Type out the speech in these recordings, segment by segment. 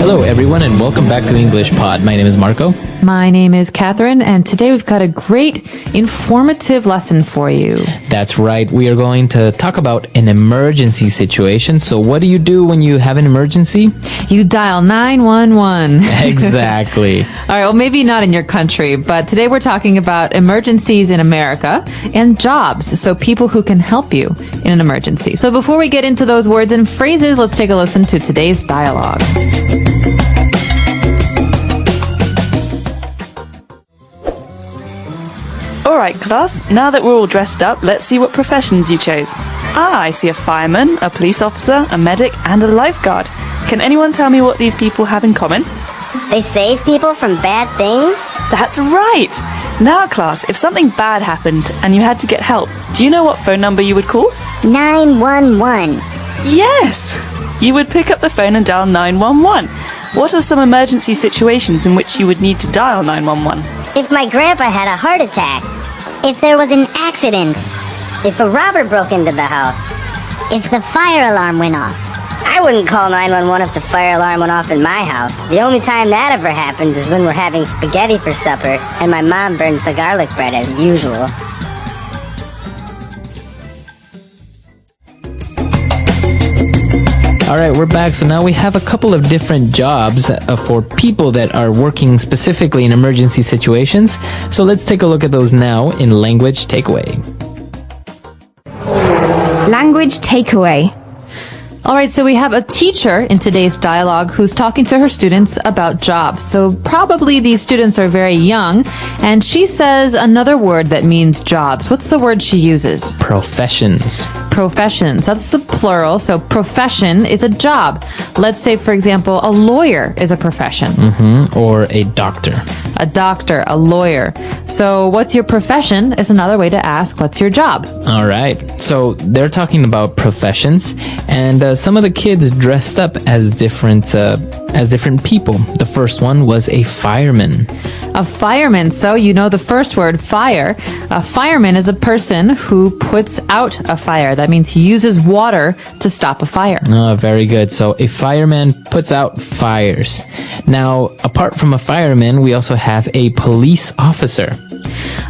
Hello, everyone, and welcome back to English Pod. My name is Marco. My name is Catherine, and today we've got a great, informative lesson for you. That's right. We are going to talk about an emergency situation. So what do you do when you have an emergency? You dial 911. Exactly. All right, well, maybe not in your country, but today we're talking about emergencies in America and jobs, so people who can help you in an emergency. So before we get into those words and phrases, let's take a listen to today's dialogue. Alright class, now that we're all dressed up, let's see what professions you chose. I see a fireman, a police officer, a medic, and a lifeguard. Can anyone tell me what these people have in common? They save people from bad things? That's right! Now class, if something bad happened and you had to get help, do you know what phone number you would call? 911. Yes! You would pick up the phone and dial 911. What are some emergency situations in which you would need to dial 911? If my grandpa had a heart attack. If there was an accident. If a robber broke into the house. If the fire alarm went off. I wouldn't call 911 if the fire alarm went off in my house. The only time that ever happens is when we're having spaghetti for supper and my mom burns the garlic bread as usual. All right, we're back. So now we have a couple of different jobs for people that are working specifically in emergency situations. So let's take a look at those now in Language Takeaway. Language takeaway. All right, so we have a teacher in today's dialogue who's talking to her students about jobs. So probably these students are very young, and she says another word that means jobs. What's the word she uses? Professions. Professions. That's the plural. So profession is a job. Let's say, for example, a lawyer is a profession. Or a doctor. A doctor, a lawyer. So what's your profession is another way to ask what's your job. All right. So they're talking about professions, and some of the kids dressed up as different people. The first one was a fireman. A fireman. So you know the first word, fire. A fireman is a person who puts out a fire. That means he uses water to stop a fire. Oh, very good. So a fireman puts out fires. Now, apart from a fireman, we also have a police officer.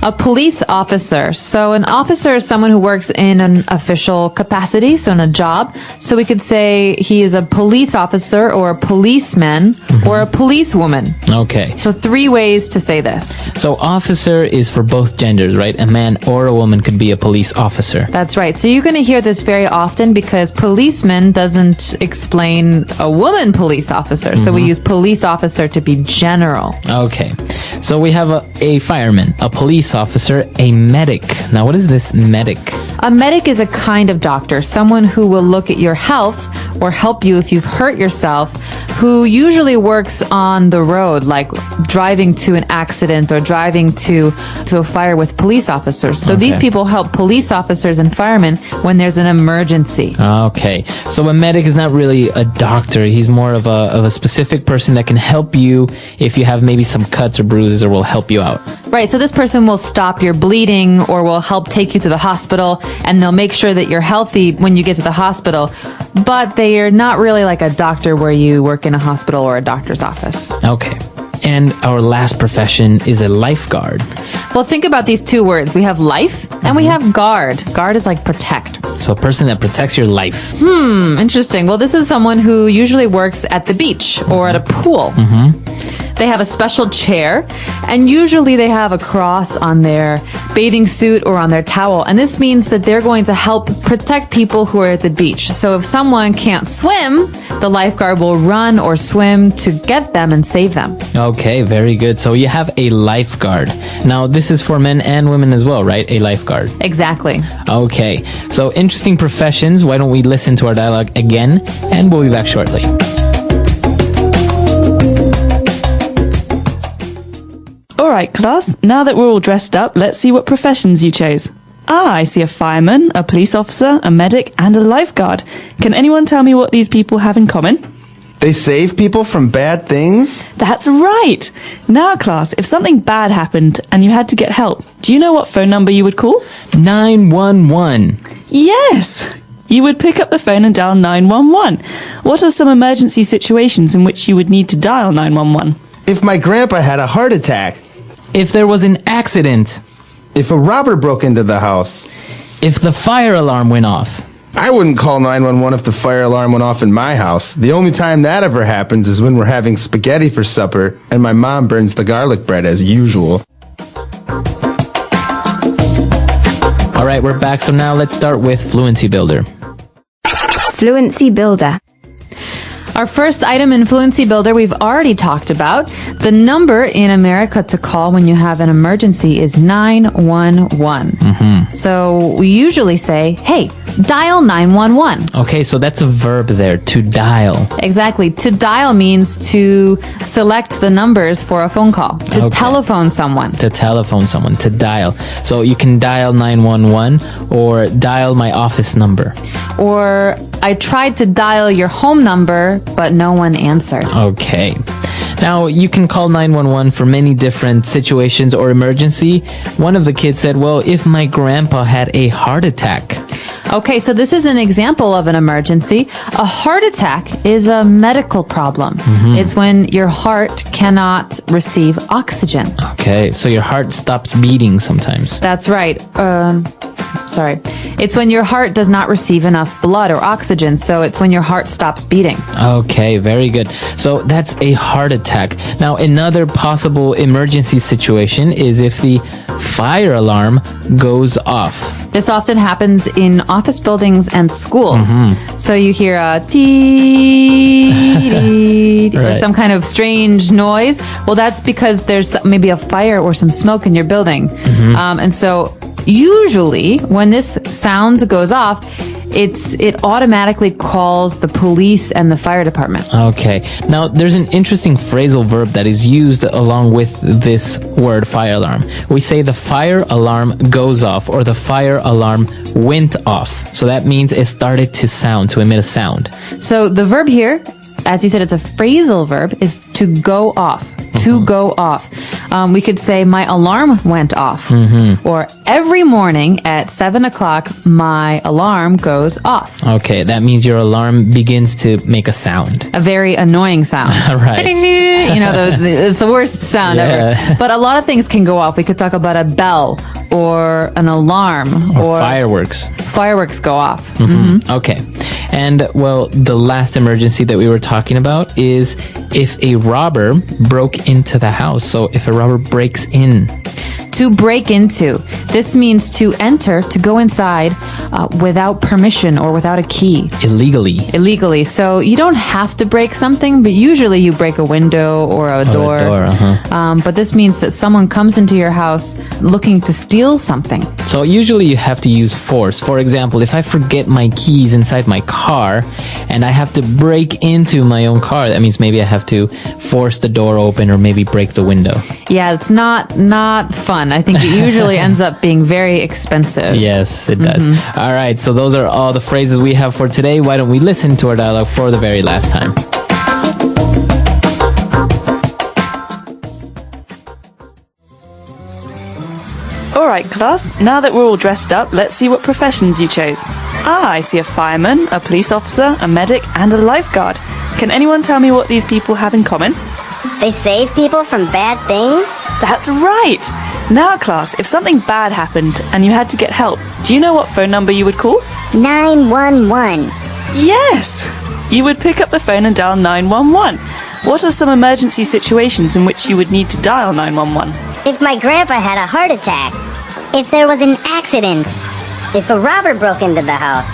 A police officer. So an officer is someone who works in an official capacity, so in a job. So we could say he is a police officer or a policeman or a policewoman. Okay. So 3 ways to say this. So officer is for both genders, right? A man or a woman could be a police officer. That's right. So you're going to hear this very often because policeman doesn't explain a woman police officer. So we use police officer to be general. Okay. So we have a fireman, a police officer, a medic. Now, what is this medic? A medic is a kind of doctor, someone who will look at your health or help you if you've hurt yourself, who usually works on the road, like driving to an accident or driving to a fire with police officers. So these people help police officers and firemen when there's an emergency. Okay. So a medic is not really a doctor. He's more of a specific person that can help you if you have maybe some cuts or bruises, or will help you out. Right, so this person will stop your bleeding or will help take you to the hospital, and they'll make sure that you're healthy when you get to the hospital, but they are not really like a doctor where you work in a hospital or a doctor's office. Okay. And our last profession is a lifeguard. Well, think about these 2 words. We have life and we have guard. Guard is like protect. So a person that protects your life. Interesting. Well, this is someone who usually works at the beach or at a pool. They have a special chair, and usually they have a cross on their bathing suit or on their towel. And this means that they're going to help protect people who are at the beach. So if someone can't swim, the lifeguard will run or swim to get them and save them. Okay, very good. So you have a lifeguard. Now, this is for men and women as well, right? A lifeguard. Exactly. Okay, so interesting professions. Why don't we listen to our dialogue again, and we'll be back shortly. Alright class, now that we're all dressed up, let's see what professions you chose. I see a fireman, a police officer, a medic, and a lifeguard. Can anyone tell me what these people have in common? They save people from bad things? That's right! Now class, if something bad happened and you had to get help, do you know what phone number you would call? 911. Yes! You would pick up the phone and dial 911. What are some emergency situations in which you would need to dial 911? If my grandpa had a heart attack. If there was an accident. If a robber broke into the house. If the fire alarm went off. I wouldn't call 911 if the fire alarm went off in my house. The only time that ever happens is when we're having spaghetti for supper and my mom burns the garlic bread as usual. All right, we're back. So now let's start with Fluency Builder. Fluency Builder. Our first item in Fluency Builder we've already talked about. The number in America to call when you have an emergency is 911. So we usually say, hey, dial 911. Okay, so that's a verb there, to dial. Exactly. To dial means to select the numbers for a phone call, to telephone someone. To telephone someone, to dial. So you can dial 911 or dial my office number. Or I tried to dial your home number, but no one answered. Okay. Now, you can call 911 for many different situations or emergency. One of the kids said, well, if my grandpa had a heart attack. Okay, so this is an example of an emergency. A heart attack is a medical problem. It's when your heart cannot receive oxygen. Okay, so your heart stops beating sometimes. That's right. Sorry. It's when your heart does not receive enough blood or oxygen, so it's when your heart stops beating. Okay, very good. So that's a heart attack. Now, another possible emergency situation is if the fire alarm goes off. This often happens in office buildings and schools. So you hear a tee or some kind of strange noise. Well, that's because there's maybe a fire or some smoke in your building. And so usually when this sound goes off, it automatically calls the police and the fire department. Okay. Now, there's an interesting phrasal verb that is used along with this word fire alarm. We say the fire alarm goes off or the fire alarm went off. So that means it started to sound, to emit a sound. So the verb here, as you said, it's a phrasal verb, is to go off. To go off. We could say my alarm went off. Or every morning at 7 o'clock, my alarm goes off. Okay, that means your alarm begins to make a sound. A very annoying sound. Right. You know, it's the worst sound ever. But a lot of things can go off. We could talk about a bell or an alarm or fireworks. Fireworks go off. Okay. And, well, the last emergency that we were talking about is if a robber broke into the house. So if a robber breaks in. To break into. This means to enter, to go inside without permission or without a key. Illegally. So you don't have to break something, but usually you break a window or a door. But this means that someone comes into your house looking to steal something. So usually you have to use force. For example, if I forget my keys inside my car and I have to break into my own car, that means maybe I have to force the door open or maybe break the window. Yeah, it's not fun. I think it usually ends up being very expensive. Yes, it does. All right, so those are all the phrases we have for today. Why don't we listen to our dialogue for the very last time? Alright, class, now that we're all dressed up, let's see what professions you chose. I see a fireman, a police officer, a medic, and a lifeguard. Can anyone tell me what these people have in common? They save people from bad things? That's right! Now, class, if something bad happened and you had to get help, do you know what phone number you would call? 911. Yes! You would pick up the phone and dial 911. What are some emergency situations in which you would need to dial 911? If my grandpa had a heart attack. If there was an accident. If a robber broke into the house.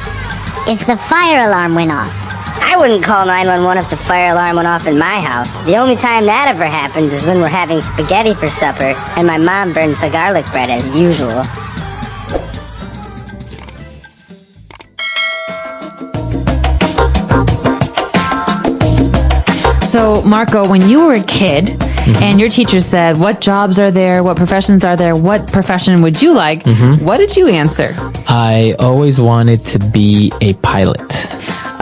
If the fire alarm went off. I wouldn't call 911 if the fire alarm went off in my house. The only time that ever happens is when we're having spaghetti for supper and my mom burns the garlic bread as usual. So, Marco, when you were a kid and your teacher said, what jobs are there, what professions are there, what profession would you like, what did you answer? I always wanted to be a pilot.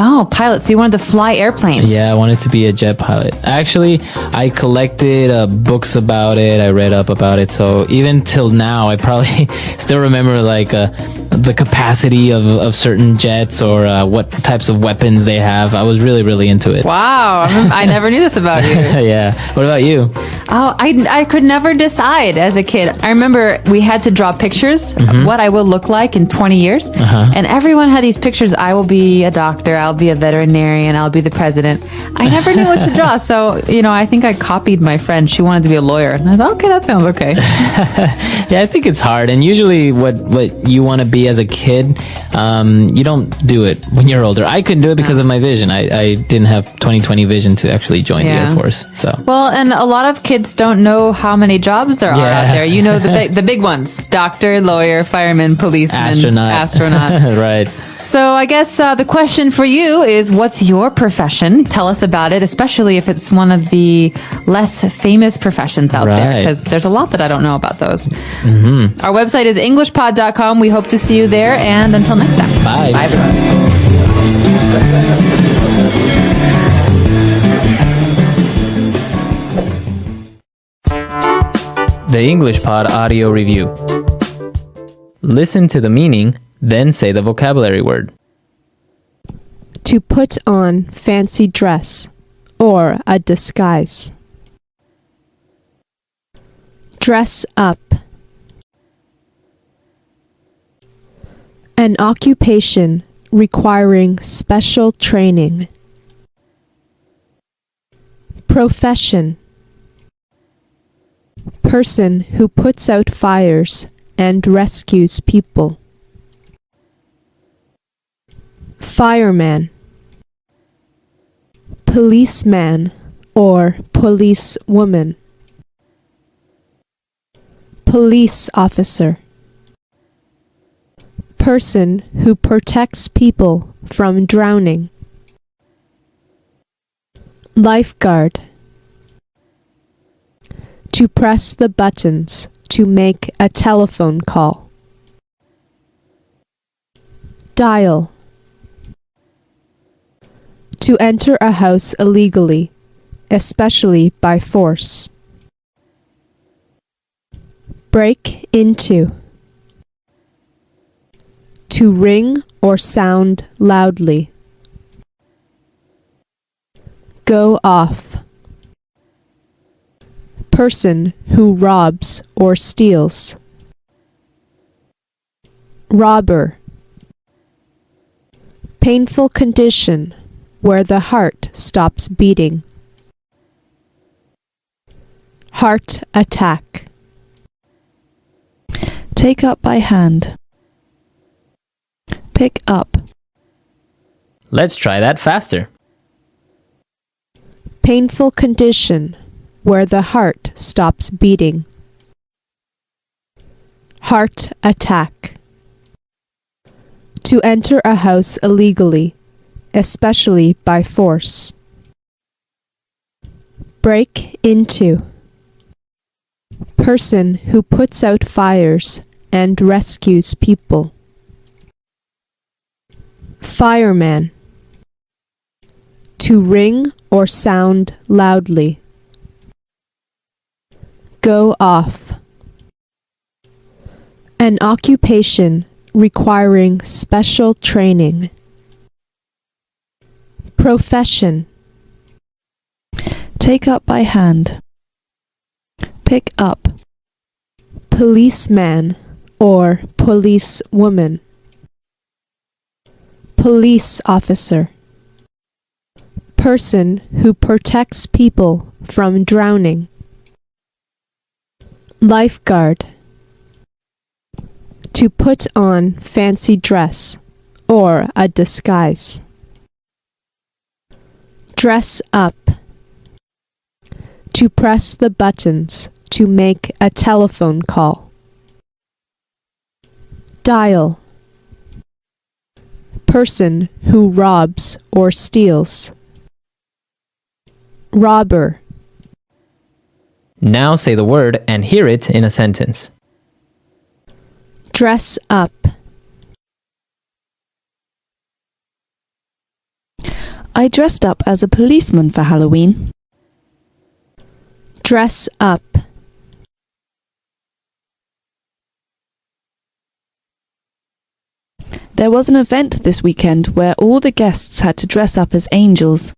Oh, pilot. So you wanted to fly airplanes. Yeah, I wanted to be a jet pilot. Actually, I collected books about it. I read up about it. So even till now, I probably still remember like the capacity of certain jets or what types of weapons they have. I was really, really into it. Wow. I never knew this about you. Yeah. What about you? Oh, I could never decide as a kid. I remember we had to draw pictures of what I will look like in 20 years. And everyone had these pictures. I will be a doctor. I'll be a veterinarian. I'll be the president. I never knew what to draw. So, I think I copied my friend. She wanted to be a lawyer. And I thought, okay, that sounds okay. Yeah, I think it's hard. And usually what you want to be as a kid, you don't do it when you're older. I couldn't do it because of my vision. I didn't have 20/20 vision to actually join the Air Force. So well, and a lot of kids don't know how many jobs there are out there. You know the big ones: doctor, lawyer, fireman, policeman, astronaut. Right. So I guess the question for you is, what's your profession? Tell us about it, especially if it's one of the less famous professions out there, because there's a lot that I don't know about those. Our website is EnglishPod.com. We hope to see you there, and until next time. Bye. Bye, everyone. The English Pod Audio Review. Listen to the meaning, then say the vocabulary word. To put on fancy dress or a disguise. Dress up. An occupation requiring special training. Profession. Person who puts out fires and rescues people. Fireman. Policeman or policewoman. Police officer. Person who protects people from drowning. Lifeguard. To press the buttons to make a telephone call. Dial. To enter a house illegally, especially by force. Break into. To ring or sound loudly. Go off. Person who robs or steals. Robber. Painful condition where the heart stops beating. Heart attack. Take up by hand. Pick up. Let's try that faster. Painful condition where the heart stops beating. Heart attack. To enter a house illegally, especially by force. Break into. Person who puts out fires and rescues people. Fireman. To ring or sound loudly. Go off. An occupation requiring special training. Profession. Take up by hand. Pick up. Policeman or policewoman. Police officer. Person who protects people from drowning. Lifeguard. To put on fancy dress or a disguise. Dress up. To press the buttons to make a telephone call. Dial. Person who robs or steals. Robber. Now say the word and hear it in a sentence. Dress up. I dressed up as a policeman for Halloween. Dress up. There was an event this weekend where all the guests had to dress up as angels.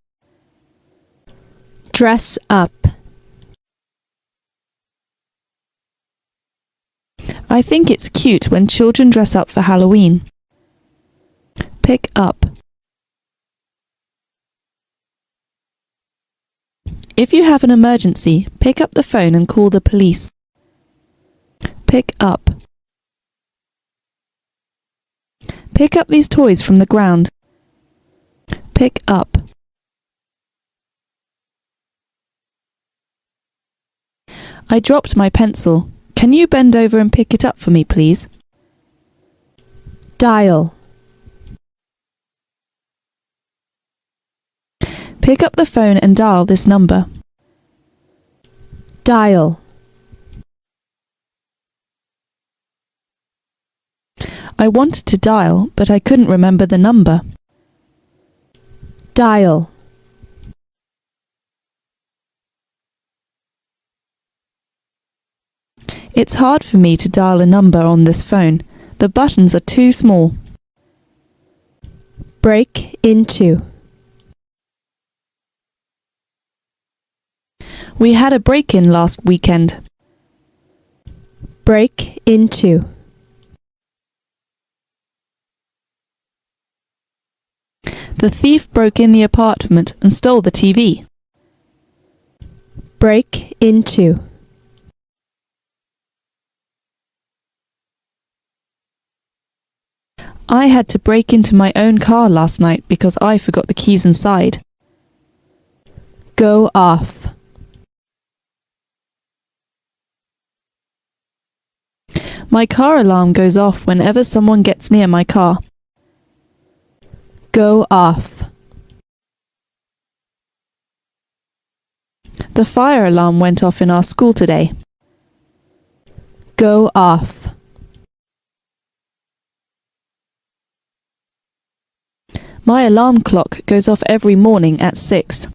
Dress up. I think it's cute when children dress up for Halloween. Pick up. If you have an emergency, pick up the phone and call the police. Pick up. Pick up these toys from the ground. Pick up. I dropped my pencil. Can you bend over and pick it up for me, please? Dial. Pick up the phone and dial this number. Dial. I wanted to dial, but I couldn't remember the number. Dial. It's hard for me to dial a number on this phone. The buttons are too small. Break into. We had a break-in last weekend. Break into. The thief broke in the apartment and stole the TV. Break into. I had to break into my own car last night because I forgot the keys inside. Go off. My car alarm goes off whenever someone gets near my car. Go off. The fire alarm went off in our school today. Go off. My alarm clock goes off every morning at 6.